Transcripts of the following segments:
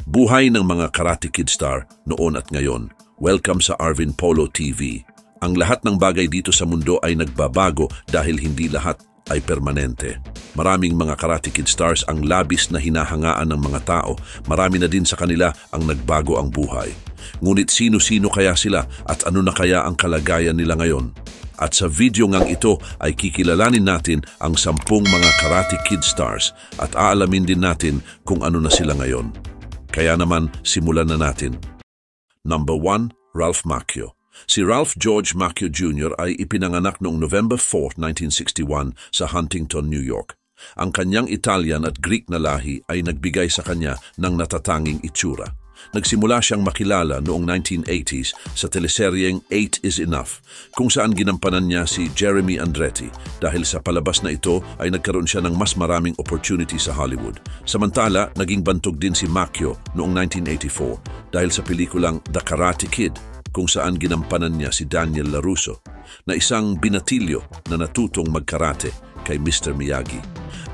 Buhay ng mga Karate Kid star noon at ngayon. Welcome sa Arvin Polo TV. Ang lahat ng bagay dito sa mundo ay nagbabago dahil hindi lahat ay permanente. Maraming mga Karate Kid stars ang labis na hinahangaan ng mga tao. Marami na din sa kanila ang nagbago ang buhay. Ngunit sino-sino kaya sila at ano na kaya ang kalagayan nila ngayon? At sa video ngang ito ay kikilalanin natin ang 10 mga Karate Kid stars at aalamin din natin kung ano na sila ngayon. Kaya naman, simulan na natin. Number 1, Ralph Macchio. Si Ralph George Macchio Jr. ay ipinanganak noong November 4, 1961 sa Huntington, New York. Ang kanyang Italian at Greek na lahi ay nagbigay sa kanya ng natatanging itsura. Nagsimula siyang makilala noong 1980s sa teleseryeng 8 is Enough, kung saan ginampanan niya si Jeremy Andretti. Dahil sa palabas na ito ay nagkaroon siya ng mas maraming opportunity sa Hollywood. Samantala, naging bantog din si Macchio noong 1984 dahil sa pelikulang The Karate Kid, kung saan ginampanan niya si Daniel LaRusso, na isang binatilyo na natutong magkarate kay Mr. Miyagi.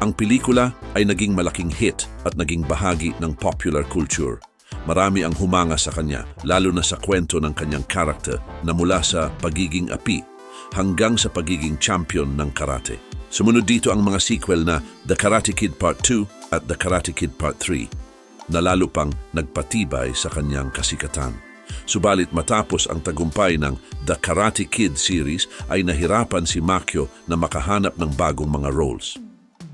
Ang pelikula ay naging malaking hit at naging bahagi ng popular culture. Marami ang humanga sa kanya, lalo na sa kwento ng kanyang karakter na mula sa pagiging api hanggang sa pagiging champion ng karate. Sumunod dito ang mga sequel na The Karate Kid Part 2 at The Karate Kid Part 3 na lalo pang nagpatibay sa kanyang kasikatan. Subalit matapos ang tagumpay ng The Karate Kid series ay nahirapan si Macchio na makahanap ng bagong mga roles.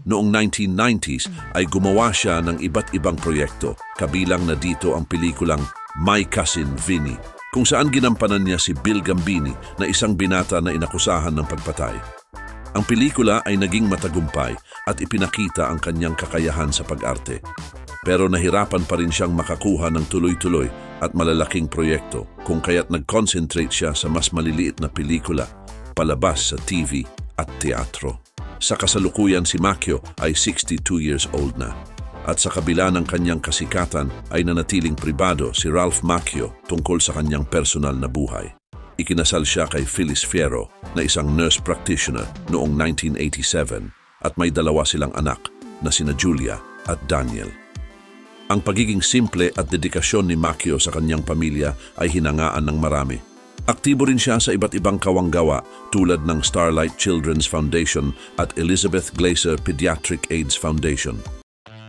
Noong 1990s ay gumawa siya ng iba't ibang proyekto, kabilang na dito ang pelikulang My Cousin Vinny, kung saan ginampanan niya si Bill Gambini na isang binata na inakusahan ng pagpatay. Ang pelikula ay naging matagumpay at ipinakita ang kanyang kakayahan sa pag-arte. Pero nahirapan pa rin siyang makakuha ng tuloy-tuloy at malalaking proyekto, kung kaya't nag-concentrate siya sa mas maliliit na pelikula, palabas sa TV at teatro. Sa kasalukuyan si Macchio ay 62 years old na. At sa kabila ng kanyang kasikatan ay nanatiling pribado si Ralph Macchio tungkol sa kanyang personal na buhay. Ikinasal siya kay Phyllis Fierro na isang nurse practitioner noong 1987 at may 2 silang anak na sina Julia at Daniel. Ang pagiging simple at dedikasyon ni Macchio sa kanyang pamilya ay hinangaan ng marami. Aktibo rin siya sa iba't ibang kawanggawa tulad ng Starlight Children's Foundation at Elizabeth Glaser Pediatric AIDS Foundation.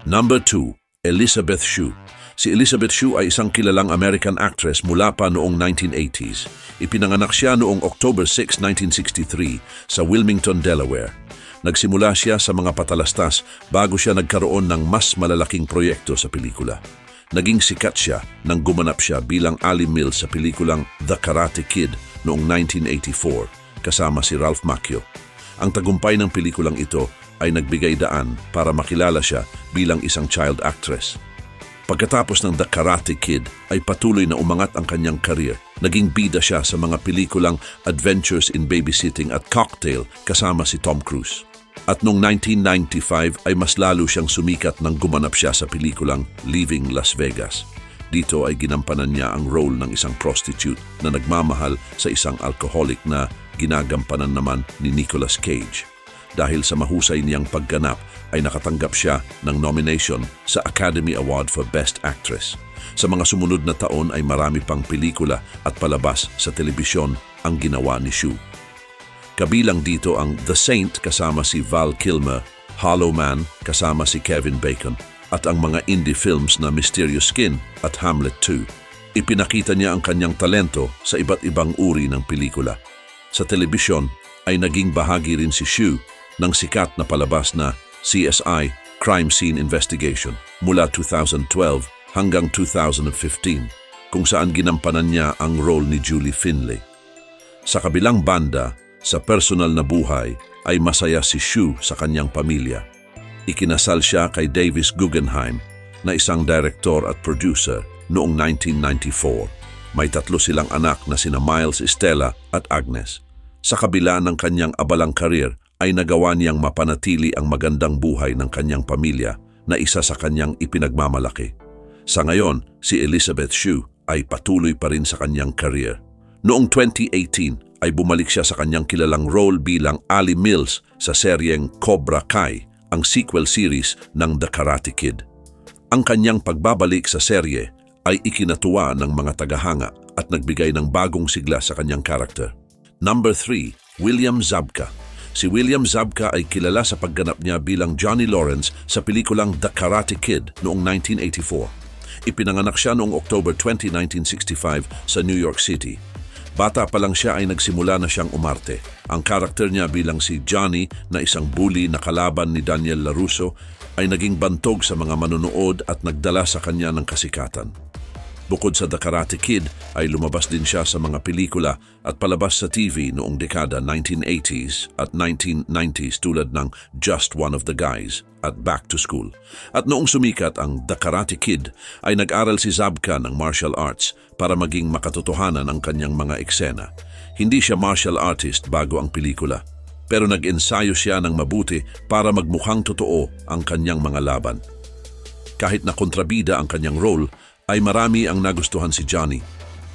Number 2, Elizabeth Shue. Si Elizabeth Shue ay isang kilalang American actress mula pa noong 1980s. Ipinanganak siya noong October 6, 1963 sa Wilmington, Delaware. Nagsimula siya sa mga patalastas bago siya nagkaroon ng mas malalaking proyekto sa pelikula. Naging sikat siya nang gumanap siya bilang Ali Mills sa pelikulang The Karate Kid noong 1984 kasama si Ralph Macchio. Ang tagumpay ng pelikulang ito ay nagbigay daan para makilala siya bilang isang child actress. Pagkatapos ng The Karate Kid ay patuloy na umangat ang kanyang career. Naging bida siya sa mga pelikulang Adventures in Babysitting at Cocktail kasama si Tom Cruise. At noong 1995 ay mas lalo siyang sumikat nang gumanap siya sa pelikulang Leaving Las Vegas. Dito ay ginampanan niya ang role ng isang prostitute na nagmamahal sa isang alcoholic na ginagampanan naman ni Nicolas Cage. Dahil sa mahusay niyang pagganap ay nakatanggap siya ng nomination sa Academy Award for Best Actress. Sa mga sumunod na taon ay marami pang pelikula at palabas sa telebisyon ang ginawa ni Shue. Kabilang dito ang The Saint kasama si Val Kilmer, Hollow Man kasama si Kevin Bacon, at ang mga indie films na Mysterious Skin at Hamlet 2. Ipinakita niya ang kanyang talento sa iba't ibang uri ng pelikula. Sa telebisyon ay naging bahagi rin si Shue ng sikat na palabas na CSI Crime Scene Investigation mula 2012 hanggang 2015, kung saan ginampanan niya ang role ni Julie Finley. Sa kabilang banda, sa personal na buhay ay masaya si Shue sa kanyang pamilya. Ikinasal siya kay Davis Guggenheim na isang director at producer noong 1994. May 3 silang anak na sina Miles, Estella at Agnes. Sa kabila ng kanyang abalang karir ay nagawa niyang mapanatili ang magandang buhay ng kanyang pamilya na isa sa kanyang ipinagmamalaki. Sa ngayon, si Elizabeth Shue ay patuloy pa rin sa kanyang career. Noong 2018 ay bumalik siya sa kanyang kilalang role bilang Ali Mills sa seryeng Cobra Kai, ang sequel series ng The Karate Kid. Ang kanyang pagbabalik sa serye ay ikinatuwa ng mga tagahanga at nagbigay ng bagong sigla sa kanyang karakter. Number 3, William Zabka. Si William Zabka ay kilala sa pagganap niya bilang Johnny Lawrence sa pelikulang The Karate Kid noong 1984. Ipinanganak siya noong October 20, 1965 sa New York City. Bata pa lang siya ay nagsimula na siyang umarte. Ang karakter niya bilang si Johnny na isang bully na kalaban ni Daniel LaRusso ay naging bantog sa mga manonood at nagdala sa kanya ng kasikatan. Bukod sa The Karate Kid ay lumabas din siya sa mga pelikula at palabas sa TV noong dekada 1980s at 1990s tulad ng Just One of the Guys at Back to School. At noong sumikat ang The Karate Kid ay nag-aral si Zabka ng martial arts para maging makatotohanan ang kanyang mga eksena. Hindi siya martial artist bago ang pelikula, pero nag-ensayo siya ng mabuti para magmukhang totoo ang kanyang mga laban. Kahit na kontrabida ang kanyang role, ay marami ang nagustuhan si Johnny,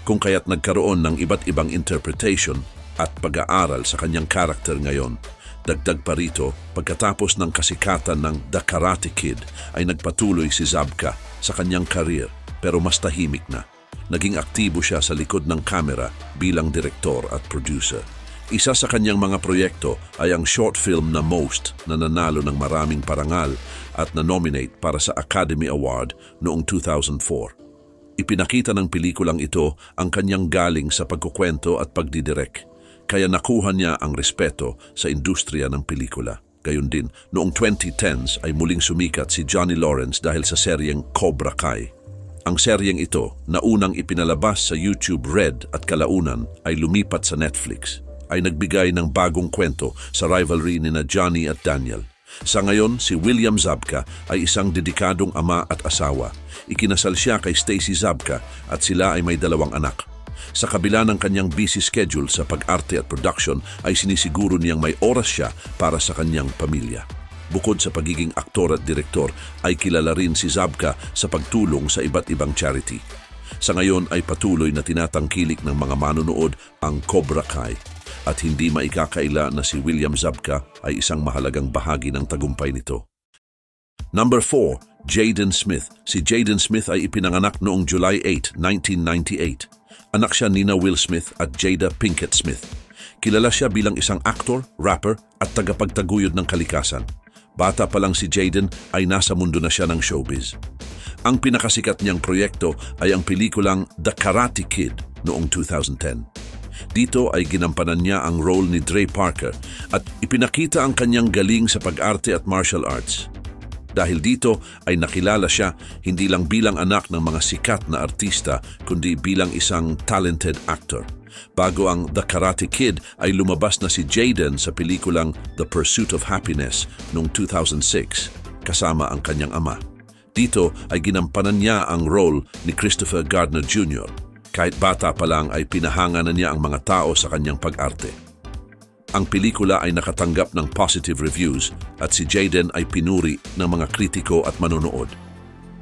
kung kaya't nagkaroon ng iba't ibang interpretation at pag-aaral sa kanyang karakter ngayon. Dagdag pa rito, pagkatapos ng kasikatan ng The Karate Kid ay nagpatuloy si Zabka sa kanyang career pero mas tahimik na. Naging aktibo siya sa likod ng kamera bilang direktor at producer. Isa sa kanyang mga proyekto ay ang short film na Most na nanalo ng maraming parangal at na-nominate para sa Academy Award noong 2004. Ipinakita ng pelikulang ito ang kanyang galing sa pagkukwento at pagdidirek, kaya nakuha niya ang respeto sa industriya ng pelikula. Gayon din, noong 2010s ay muling sumikat si Johnny Lawrence dahil sa seryeng Cobra Kai. Ang seryeng ito na unang ipinalabas sa YouTube Red at kalaunan ay lumipat sa Netflix, ay nagbigay ng bagong kwento sa rivalry ni na Johnny at Daniel. Sa ngayon, si William Zabka ay isang dedikadong ama at asawa. Ikinasal siya kay Stacy Zabka at sila ay may 2 anak. Sa kabila ng kanyang busy schedule sa pag-arte at production, ay sinisiguro niyang may oras siya para sa kanyang pamilya. Bukod sa pagiging aktor at direktor, ay kilala rin si Zabka sa pagtulong sa iba't ibang charity. Sa ngayon ay patuloy na tinatangkilik ng mga manonood ang Cobra Kai. At hindi maikakaila na si William Zabka ay isang mahalagang bahagi ng tagumpay nito. Number 4, Jaden Smith. Si Jaden Smith ay ipinanganak noong July 8, 1998. Anak siya nina Will Smith at Jada Pinkett Smith. Kilala siya bilang isang actor, rapper at tagapagtaguyod ng kalikasan. Bata pa lang si Jaden ay nasa mundo na siya ng showbiz. Ang pinakasikat niyang proyekto ay ang pelikulang The Karate Kid noong 2010. Dito ay ginampanan niya ang role ni Dre Parker at ipinakita ang kanyang galing sa pag-arte at martial arts. Dahil dito ay nakilala siya hindi lang bilang anak ng mga sikat na artista kundi bilang isang talented actor. Bago ang The Karate Kid ay lumabas na si Jaden sa pelikulang The Pursuit of Happiness noong 2006 kasama ang kanyang ama. Dito ay ginampanan niya ang role ni Christopher Gardner Jr. Kahit bata pa lang ay pinahanga na niya ang mga tao sa kanyang pag-arte. Ang pelikula ay nakatanggap ng positive reviews at si Jaden ay pinuri ng mga kritiko at manonood.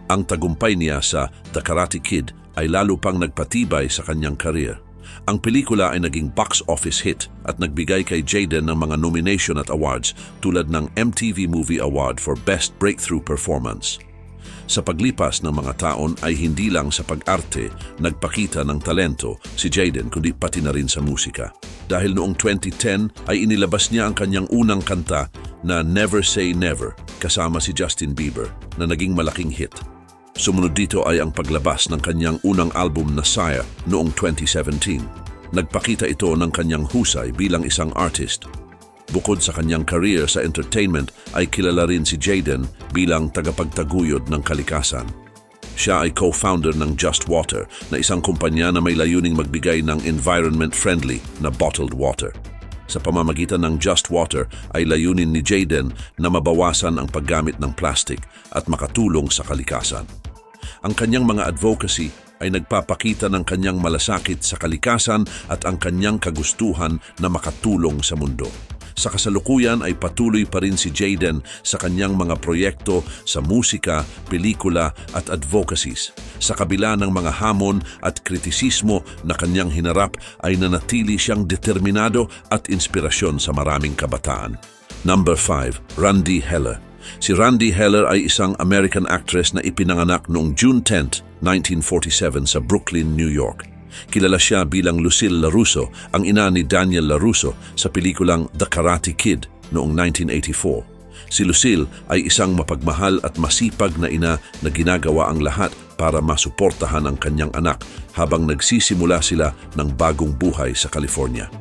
Ang tagumpay niya sa The Karate Kid ay lalo pang nagpatibay sa kanyang career. Ang pelikula ay naging box office hit at nagbigay kay Jaden ng mga nomination at awards tulad ng MTV Movie Award for Best Breakthrough Performance. Sa paglipas ng mga taon ay hindi lang sa pag-arte nagpakita ng talento si Jaden kundi pati na rin sa musika. Dahil noong 2010 ay inilabas niya ang kanyang unang kanta na Never Say Never kasama si Justin Bieber na naging malaking hit. Sumunod dito ay ang paglabas ng kanyang unang album na Sire noong 2017. Nagpakita ito ng kanyang husay bilang isang artist. Bukod sa kanyang career sa entertainment ay kilala rin si Jaden bilang tagapagtaguyod ng kalikasan. Siya ay co-founder ng Just Water na isang kumpanya na may layuning magbigay ng environment-friendly na bottled water. Sa pamamagitan ng Just Water ay layunin ni Jaden na mabawasan ang paggamit ng plastic at makatulong sa kalikasan. Ang kanyang mga advocacy ay nagpapakita ng kanyang malasakit sa kalikasan at ang kanyang kagustuhan na makatulong sa mundo. Sa kasalukuyan ay patuloy pa rin si Jaden sa kanyang mga proyekto sa musika, pelikula at advocacies. Sa kabila ng mga hamon at kritisismo na kanyang hinarap ay nanatili siyang determinado at inspirasyon sa maraming kabataan. Number 5, Randy Heller. Si Randy Heller ay isang American actress na ipinanganak noong June 10, 1947 sa Brooklyn, New York. Kilala siya bilang Lucille LaRusso, ang ina ni Daniel LaRusso sa pelikulang The Karate Kid noong 1984. Si Lucille ay isang mapagmahal at masipag na ina na ginagawa ang lahat para masuportahan ang kanyang anak habang nagsisimula sila ng bagong buhay sa California.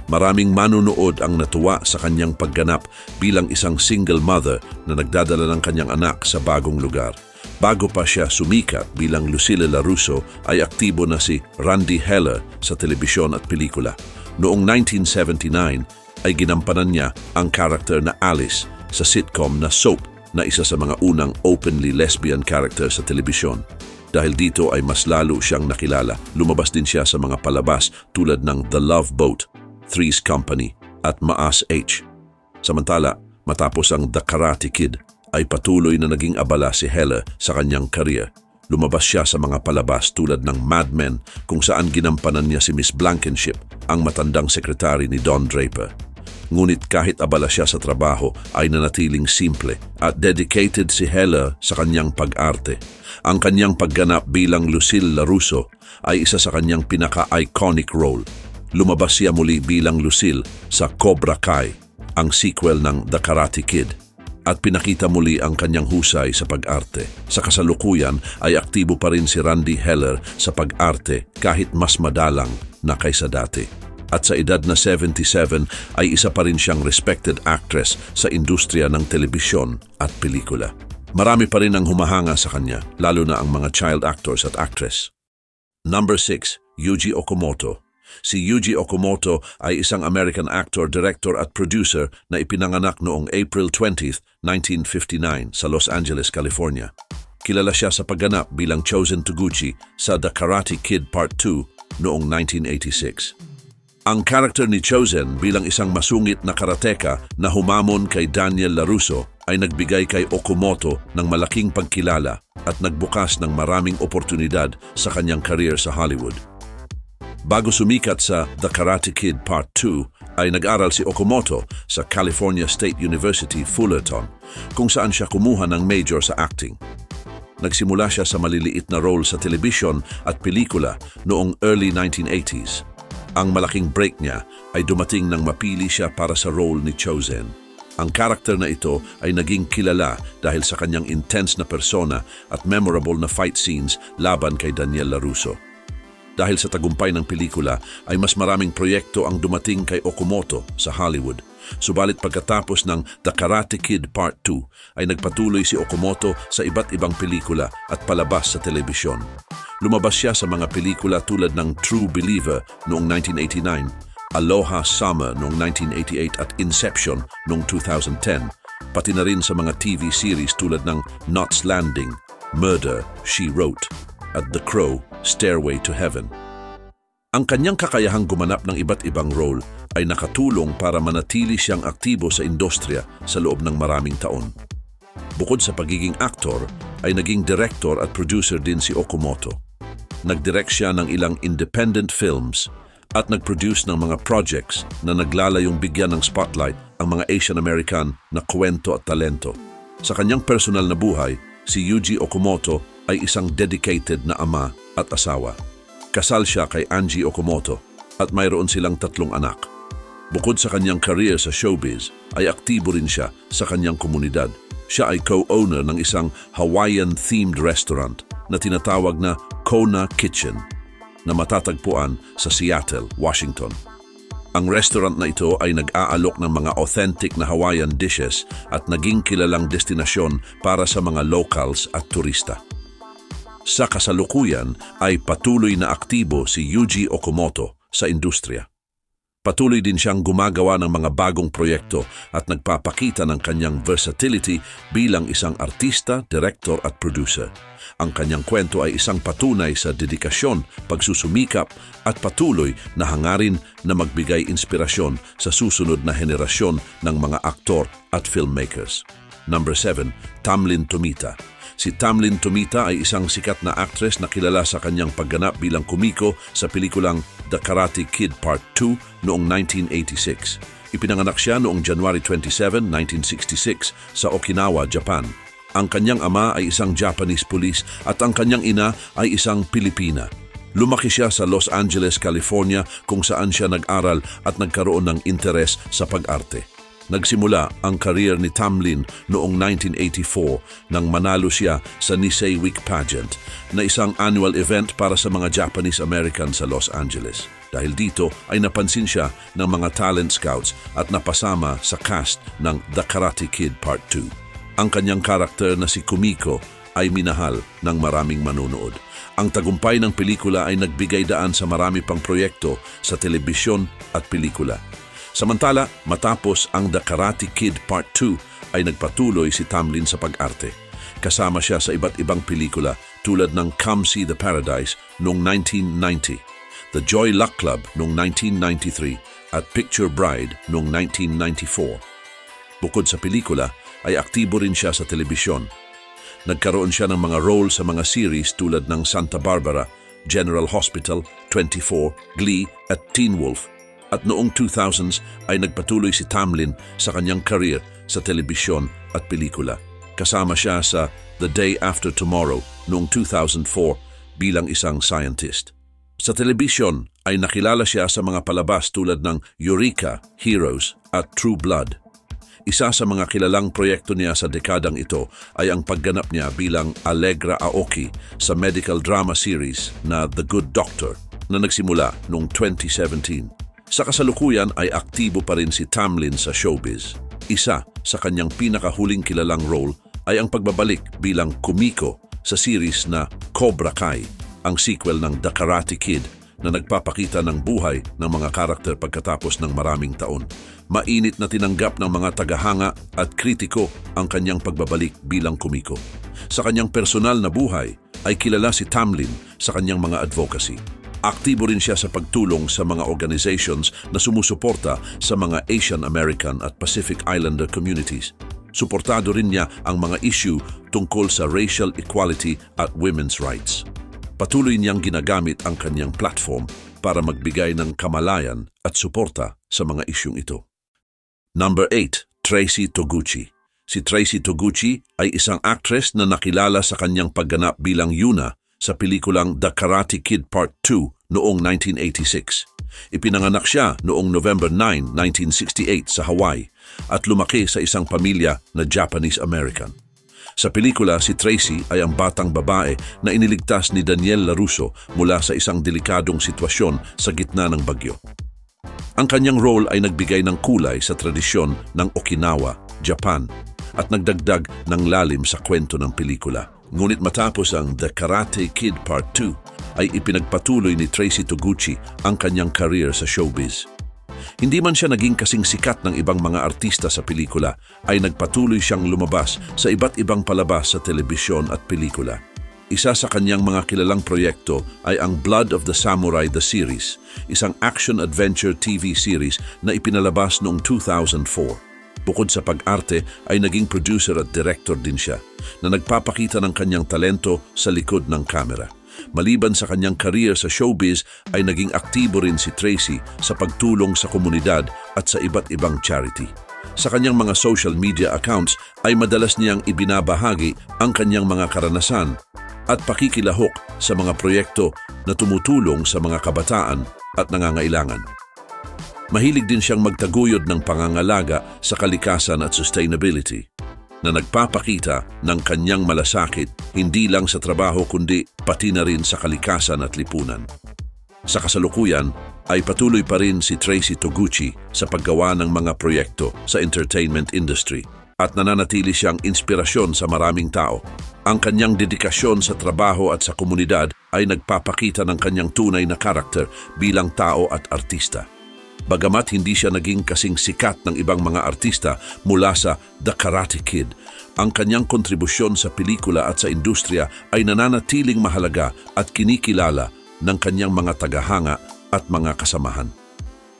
Maraming manunood ang natuwa sa kanyang pagganap bilang isang single mother na nagdadala ng kanyang anak sa bagong lugar. Bago pa siya sumikat bilang Lucille LaRusso ay aktibo na si Randy Heller sa telebisyon at pelikula. Noong 1979 ay ginampanan niya ang karakter na Alice sa sitcom na Soap na isa sa mga unang openly lesbian character sa telebisyon. Dahil dito ay mas lalo siyang nakilala. Lumabas din siya sa mga palabas tulad ng The Love Boat, Three's Company at Maas H. Samantala, matapos ang The Karate Kid, ay patuloy na naging abala si Heller sa kanyang career. Lumabas siya sa mga palabas tulad ng Mad Men kung saan ginampanan niya si Miss Blankenship, ang matandang sekretary ni Don Draper. Ngunit kahit abala siya sa trabaho ay nanatiling simple at dedicated si Heller sa kanyang pag-arte. Ang kanyang pagganap bilang Lucille LaRusso ay isa sa kanyang pinaka-iconic role. Lumabas siya muli bilang Lucille sa Cobra Kai, ang sequel ng The Karate Kid, at pinakita muli ang kanyang husay sa pag-arte. Sa kasalukuyan ay aktibo pa rin si Randy Heller sa pag-arte kahit mas madalang na kaysa dati. At sa edad na 77 ay isa pa rin siyang respected actress sa industriya ng telebisyon at pelikula. Marami pa rin ang humahanga sa kanya, lalo na ang mga child actors at actress. Number 6. Yuji Okamoto. Si Yuji Okamoto ay isang American actor, director at producer na ipinanganak noong April 20, 1959 sa Los Angeles, California. Kilala siya sa pagganap bilang Chozen Toguchi sa The Karate Kid Part 2 noong 1986. Ang karakter ni Chozen bilang isang masungit na karateka na humamon kay Daniel LaRusso ay nagbigay kay Okamoto ng malaking pagkilala at nagbukas ng maraming oportunidad sa kanyang career sa Hollywood. Bago sumikat sa The Karate Kid Part 2, ay nag-aral si Okamoto sa California State University, Fullerton, kung saan siya kumuha ng major sa acting. Nagsimula siya sa maliliit na role sa television at pelikula noong early 1980s. Ang malaking break niya ay dumating nang mapili siya para sa role ni Chozen. Ang karakter na ito ay naging kilala dahil sa kanyang intense na persona at memorable na fight scenes laban kay Daniel LaRusso. Dahil sa tagumpay ng pelikula ay mas maraming proyekto ang dumating kay Okamoto sa Hollywood. Subalit pagkatapos ng The Karate Kid Part 2 ay nagpatuloy si Okamoto sa iba't ibang pelikula at palabas sa telebisyon. Lumabas siya sa mga pelikula tulad ng True Believer noong 1989, Aloha Summer noong 1988 at Inception noong 2010, pati na rin sa mga TV series tulad ng Knots Landing, Murder, She Wrote, at The Crow, Stairway to Heaven. Ang kanyang kakayahang gumanap ng iba't ibang role ay nakatulong para manatili siyang aktibo sa industriya sa loob ng maraming taon. Bukod sa pagiging aktor, ay naging director at producer din si Okamoto. Nag-direct siya ng ilang independent films at nag-produce ng mga projects na naglalayong bigyan ng spotlight ang mga Asian American na kwento at talento. Sa kanyang personal na buhay, si Yuji Okamoto ay isang dedicated na ama at asawa. Kasal siya kay Angie Okamoto at mayroon silang 3 anak. Bukod sa kanyang career sa showbiz, ay aktibo rin siya sa kanyang komunidad. Siya ay co-owner ng isang Hawaiian-themed restaurant na tinatawag na Kona Kitchen na matatagpuan sa Seattle, Washington. Ang restaurant na ito ay nag-aalok ng mga authentic na Hawaiian dishes at naging kilalang destinasyon para sa mga locals at turista. Sa kasalukuyan ay patuloy na aktibo si Yuji Okamoto sa industriya. Patuloy din siyang gumagawa ng mga bagong proyekto at nagpapakita ng kanyang versatility bilang isang artista, director at producer. Ang kanyang kwento ay isang patunay sa dedikasyon, pagsusumikap at patuloy na hangarin na magbigay inspirasyon sa susunod na henerasyon ng mga aktor at filmmakers. Number 7. Tamlyn Tomita. Si Tamlyn Tomita ay isang sikat na actress na kilala sa kanyang pagganap bilang komiko sa pelikulang The Karate Kid Part 2 noong 1986. Ipinanganak siya noong January 27, 1966 sa Okinawa, Japan. Ang kanyang ama ay isang Japanese police at ang kanyang ina ay isang Pilipina. Lumaki siya sa Los Angeles, California kung saan siya nag-aral at nagkaroon ng interes sa pag-arte. Nagsimula ang career ni Tamlin noong 1984 nang manalo siya sa Nisei Week Pageant na isang annual event para sa mga Japanese American sa Los Angeles. Dahil dito ay napansin siya ng mga talent scouts at napasama sa cast ng The Karate Kid Part 2. Ang kanyang karakter na si Kumiko ay minahal ng maraming manonood. Ang tagumpay ng pelikula ay nagbigay daan sa marami pang proyekto sa telebisyon at pelikula. Samantala, matapos ang The Karate Kid Part 2 ay nagpatuloy si Tamlin sa pag-arte. Kasama siya sa iba't ibang pelikula tulad ng Come See the Paradise noong 1990, The Joy Luck Club noong 1993 at Picture Bride noong 1994. Bukod sa pelikula, ay aktibo rin siya sa telebisyon. Nagkaroon siya ng mga role sa mga series tulad ng Santa Barbara, General Hospital, 24, Glee at Teen Wolf. At noong 2000s ay nagpatuloy si Tamlin sa kanyang career sa telebisyon at pelikula. Kasama siya sa The Day After Tomorrow noong 2004 bilang isang scientist. Sa telebisyon ay nakilala siya sa mga palabas tulad ng Eureka, Heroes at True Blood. Isa sa mga kilalang proyekto niya sa dekadang ito ay ang pagganap niya bilang Allegra Aoki sa medical drama series na The Good Doctor na nagsimula noong 2017. Sa kasalukuyan ay aktibo pa rin si Tamlin sa showbiz. Isa sa kanyang pinakahuling kilalang role ay ang pagbabalik bilang Kumiko sa series na Cobra Kai, ang sequel ng The Karate Kid na nagpapakita ng buhay ng mga karakter pagkatapos ng maraming taon. Mainit na tinanggap ng mga tagahanga at kritiko ang kanyang pagbabalik bilang Kumiko. Sa kanyang personal na buhay ay kilala si Tamlin sa kanyang mga advocacy. Aktibo rin siya sa pagtulong sa mga organizations na sumusuporta sa mga Asian American at Pacific Islander communities. Suportado rin niya ang mga issue tungkol sa racial equality at women's rights. Patuloy niyang ginagamit ang kanyang platform para magbigay ng kamalayan at suporta sa mga isyung ito. Number 8. Tracy Toguchi. Si Tracy Toguchi ay isang actress na nakilala sa kanyang pagganap bilang Yuna sa pelikulang The Karate Kid Part 2 noong 1986. Ipinanganak siya noong November 9, 1968 sa Hawaii at lumaki sa isang pamilya na Japanese-American. Sa pelikula, si Tracy ay ang batang babae na iniligtas ni Daniel LaRusso mula sa isang delikadong sitwasyon sa gitna ng bagyo. Ang kanyang role ay nagbigay ng kulay sa tradisyon ng Okinawa, Japan at nagdagdag ng lalim sa kwento ng pelikula. Ngunit matapos ang The Karate Kid Part 2 ay ipinagpatuloy ni Tracy Toguchi ang kanyang career sa showbiz. Hindi man siya naging kasing sikat ng ibang mga artista sa pelikula, ay nagpatuloy siyang lumabas sa iba't ibang palabas sa telebisyon at pelikula. Isa sa kanyang mga kilalang proyekto ay ang Blood of the Samurai the Series, isang action-adventure TV series na ipinalabas noong 2004. Bukod sa pag-arte ay naging producer at director din siya na nagpapakita ng kanyang talento sa likod ng kamera. Maliban sa kanyang career sa showbiz ay naging aktibo rin si Tracy sa pagtulong sa komunidad at sa iba't ibang charity. Sa kanyang mga social media accounts ay madalas niyang ibinabahagi ang kanyang mga karanasan at pakikilahok sa mga proyekto na tumutulong sa mga kabataan at nangangailangan. Mahilig din siyang magtaguyod ng pangangalaga sa kalikasan at sustainability na nagpapakita ng kanyang malasakit hindi lang sa trabaho kundi pati na rin sa kalikasan at lipunan. Sa kasalukuyan ay patuloy pa rin si Tracy Toguchi sa paggawa ng mga proyekto sa entertainment industry at nananatili siyang inspirasyon sa maraming tao. Ang kanyang dedikasyon sa trabaho at sa komunidad ay nagpapakita ng kanyang tunay na karakter bilang tao at artista. Bagamat hindi siya naging kasing sikat ng ibang mga artista mula sa The Karate Kid, ang kanyang kontribusyon sa pelikula at sa industriya ay nananatiling mahalaga at kinikilala ng kanyang mga tagahanga at mga kasamahan.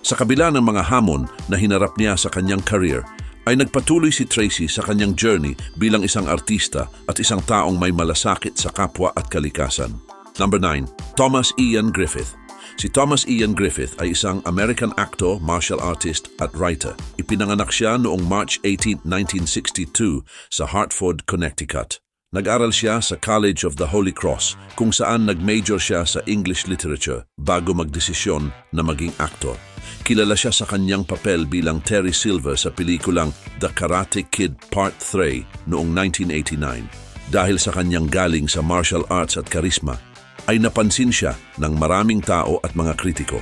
Sa kabila ng mga hamon na hinarap niya sa kanyang career, ay nagpatuloy si Tracy sa kanyang journey bilang isang artista at isang taong may malasakit sa kapwa at kalikasan. Number 9. Thomas Ian Griffith. Si Thomas Ian Griffith ay isang American actor, martial artist at writer. Ipinanganak siya noong March 18, 1962 sa Hartford, Connecticut. Nag-aral siya sa College of the Holy Cross kung saan nag-major siya sa English Literature bago magdesisyon na maging actor. Kilala siya sa kanyang papel bilang Terry Silver sa pelikulang The Karate Kid Part 3 noong 1989. Dahil sa kanyang galing sa martial arts at karisma, ay napansin siya ng maraming tao at mga kritiko.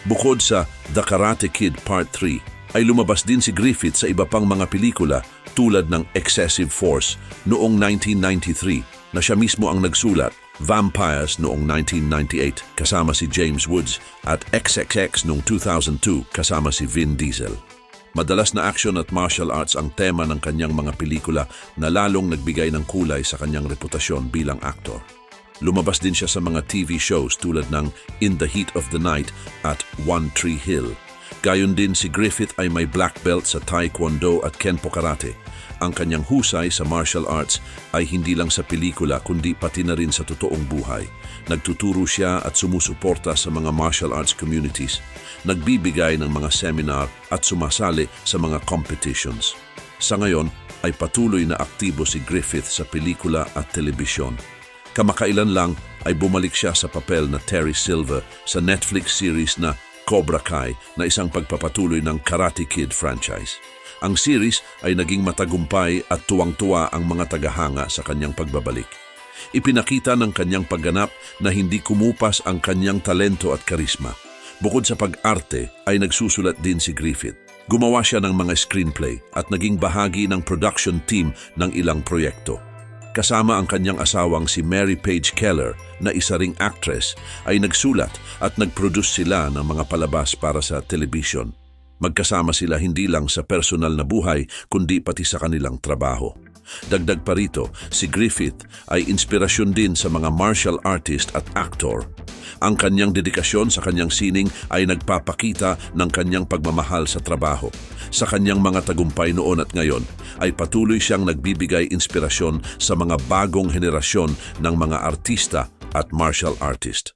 Bukod sa The Karate Kid Part 3, ay lumabas din si Griffith sa iba pang mga pelikula tulad ng Excessive Force noong 1993 na siya mismo ang nagsulat, Vampires noong 1998 kasama si James Woods at XXX noong 2002 kasama si Vin Diesel. Madalas na action at martial arts ang tema ng kanyang mga pelikula na lalong nagbigay ng kulay sa kanyang reputasyon bilang aktor. Lumabas din siya sa mga TV shows tulad ng In the Heat of the Night at One Tree Hill. Gayon din si Griffith ay may black belt sa Taekwondo at Kenpo Karate. Ang kanyang husay sa martial arts ay hindi lang sa pelikula kundi pati na rin sa totoong buhay. Nagtuturo siya at sumusuporta sa mga martial arts communities. Nagbibigay ng mga seminar at sumasali sa mga competitions. Sa ngayon ay patuloy na aktibo si Griffith sa pelikula at telebisyon. Kamakailan lang ay bumalik siya sa papel na Terry Silver sa Netflix series na Cobra Kai na isang pagpapatuloy ng Karate Kid franchise. Ang series ay naging matagumpay at tuwang-tuwa ang mga tagahanga sa kanyang pagbabalik. Ipinakita ng kanyang pagganap na hindi kumupas ang kanyang talento at karisma. Bukod sa pag-arte ay nagsusulat din si Griffith. Gumawa siya ng mga screenplay at naging bahagi ng production team ng ilang proyekto. Kasama ang kanyang asawang si Mary Page Keller na isa ring actress ay nagsulat at nag-produce sila ng mga palabas para sa television. Magkasama sila hindi lang sa personal na buhay kundi pati sa kanilang trabaho. Dagdag pa rito, si Griffith ay inspirasyon din sa mga martial artist at actor. Ang kanyang dedikasyon sa kanyang sining ay nagpapakita ng kanyang pagmamahal sa trabaho. Sa kanyang mga tagumpay noon at ngayon, ay patuloy siyang nagbibigay inspirasyon sa mga bagong henerasyon ng mga artista at martial artist.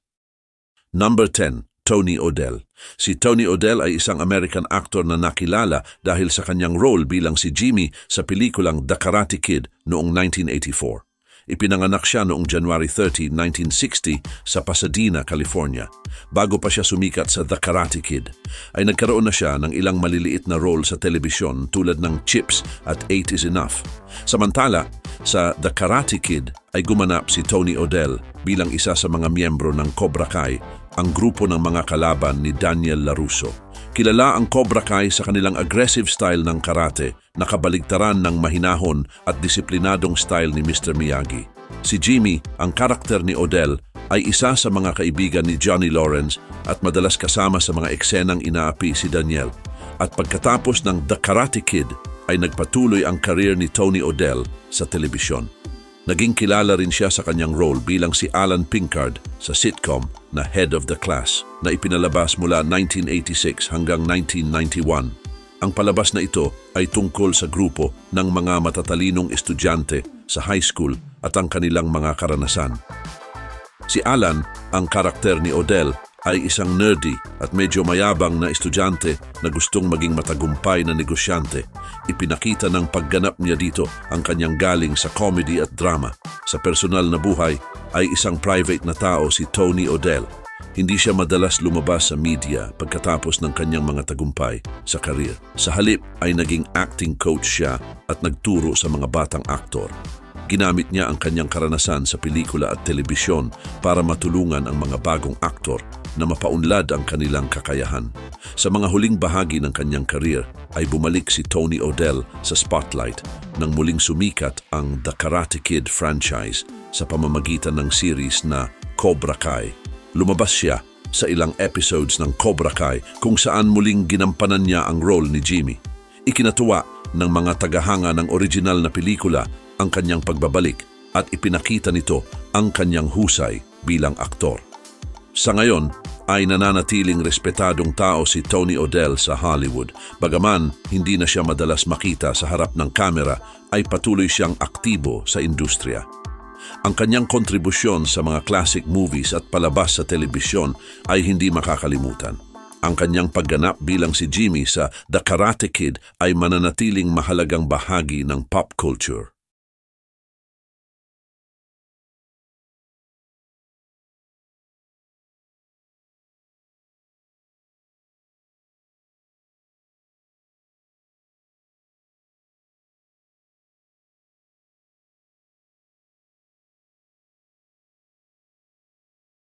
Number 10. Tony O'Dell. Si Tony O'Dell ay isang American actor na nakilala dahil sa kanyang role bilang si Jimmy sa pelikulang The Karate Kid noong 1984. Ipinanganak siya noong January 30, 1960 sa Pasadena, California. Bago pa siya sumikat sa The Karate Kid, ay nagkaroon na siya ng ilang maliliit na role sa telebisyon tulad ng Chips at 8 is Enough. Samantala, sa The Karate Kid ay gumanap si Tony O'Dell bilang isa sa mga miyembro ng Cobra Kai, ang grupo ng mga kalaban ni Daniel LaRusso. Kilala ang Cobra Kai sa kanilang aggressive style ng karate na kabaligtaran ng mahinahon at disiplinadong style ni Mr. Miyagi. Si Jimmy, ang karakter ni O'Dell, ay isa sa mga kaibigan ni Johnny Lawrence at madalas kasama sa mga eksenang inaapi si Daniel. At pagkatapos ng The Karate Kid, ay nagpatuloy ang career ni Tony O'Dell sa telebisyon. Naging kilala rin siya sa kanyang role bilang si Alan Pinkard sa sitcom na Head of the Class na ipinalabas mula 1986 hanggang 1991. Ang palabas na ito ay tungkol sa grupo ng mga matatalinong estudyante sa high school at ang kanilang mga karanasan. Si Alan, ang karakter ni O'Dell, ay isang nerdy at medyo mayabang na estudyante na gustong maging matagumpay na negosyante. Ipinakita ng pagganap niya dito ang kanyang galing sa comedy at drama. Sa personal na buhay ay isang private na tao si Tony O'Dell. Hindi siya madalas lumabas sa media pagkatapos ng kanyang mga tagumpay sa karir. Sa halip ay naging acting coach siya at nagturo sa mga batang aktor. Ginamit niya ang kanyang karanasan sa pelikula at telebisyon para matulungan ang mga bagong aktor na mapaunlad ang kanilang kakayahan. Sa mga huling bahagi ng kanyang karir ay bumalik si Tony O'Dell sa spotlight nang muling sumikat ang The Karate Kid franchise sa pamamagitan ng series na Cobra Kai. Lumabas siya sa ilang episodes ng Cobra Kai kung saan muling ginampanan niya ang role ni Jimmy. Ikinatuwa ng mga tagahanga ng original na pelikula ang kanyang pagbabalik at ipinakita nito ang kanyang husay bilang aktor. Sa ngayon ay nananatiling respetadong tao si Tony O'Dell sa Hollywood. Bagaman hindi na siya madalas makita sa harap ng kamera, ay patuloy siyang aktibo sa industriya. Ang kanyang kontribusyon sa mga classic movies at palabas sa telebisyon ay hindi makakalimutan. Ang kanyang pagganap bilang si Jimmy sa The Karate Kid ay mananatiling mahalagang bahagi ng pop culture.